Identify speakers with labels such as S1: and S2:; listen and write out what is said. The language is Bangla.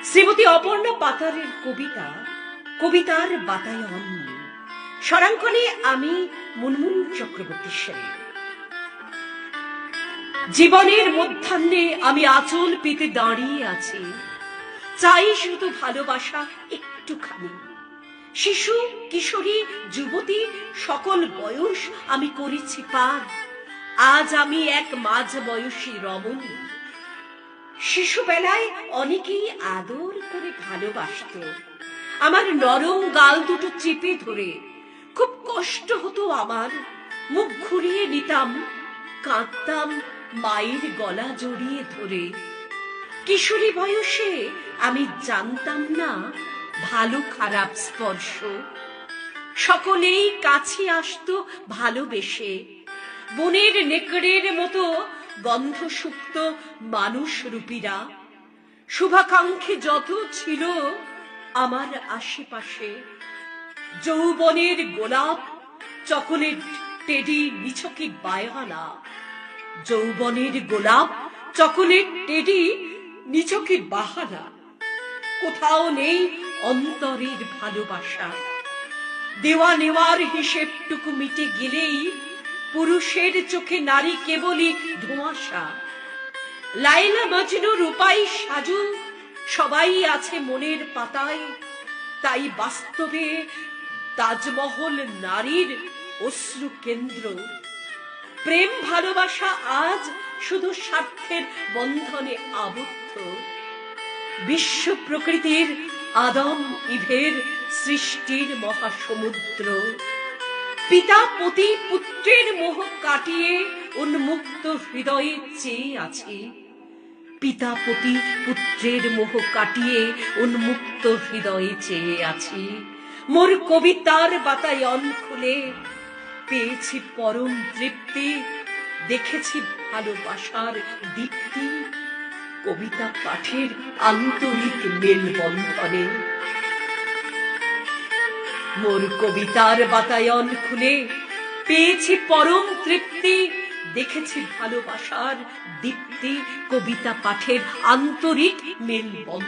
S1: শ্রীমতী অপর্ণা পাতারের কবিতা কবিতার বাতায়ন, স্বরাঙ্কনে আমি মুনমুন চক্রবর্তী সেন। জীবনের মধ্যাহ্নে আমি আঁচল পেতে দাঁড়িয়ে আছি, চাই শুধু ভালোবাসা একটুখানি। শিশু, কিশোরী, যুবতী সকল বয়স আমি করেছি পার। আজ আমি এক মাঝ বয়সী রমণী। শিশুবেলায় অনেকেই আদর করে ভালোবাসত, আমার নরম গাল দুটো চেপে ধরে। খুব কষ্ট হতো আমার, মুখ ঘুরিয়ে নিতাম, কাঁদতাম মায়ের গলা জড়িয়ে ধরে। কিশোরী বয়সে আমি জানতাম না ভালো খারাপ স্পর্শ। সকলেই কাছে আসতো ভালোবেসে, বনের নেকড়ের মতো গন্ধসুপ্ত মানুষ রূপীরা। শুভাকাঙ্ক্ষী যত ছিল আমার আশেপাশে, যৌবনের গোলাপ, চকোলেট, টেডি, নিছকি বায়ানা। যৌবনের গোলাপ, চকোলেট, টেডি, নিছকি বাহানা। কোথাও নেই অন্তরের ভালোবাসা। দেওয়া নেওয়ার হিসেবটুকু মিটে গেলেই পুরুষের চোখে নারী কেবলই ধোঁয়াশা। লায়লা মজনু, রূপাই সাজু সবাই আছে মনের পাতায়, তাই বাস্তবে তাজমহল নারীর অশ্রু কেন্দ্র। প্রেম ভালোবাসা আজ শুধু স্বার্থের বন্ধনে আবদ্ধ। বিশ্ব প্রকৃতির আদম ইভের সৃষ্টির মহাসমুদ্র। পিতা পতি পুত্রের মোহ কাটিয়ে উন্মুক্ত হৃদয়ে চেয়ে আছি। পিতা পতি পুত্রের মোহ কাটিয়ে উন্মুক্ত হৃদয়ে চেয়ে আছি। মোর কবিতার বাতায়ন খুলে পেয়েছি পরম তৃপ্তি, দেখেছি ভালোবাসার দীপ্তি কবিতা পাঠের আন্তরিক মেলবন্ধনে। মোর কবিতার বাতায়ন খুলে পেয়েছি পরম তৃপ্তি, দেখেছি ভালোবাসার দীপ্তি কবিতা পাঠের আন্তরিক মেলবন্ধন।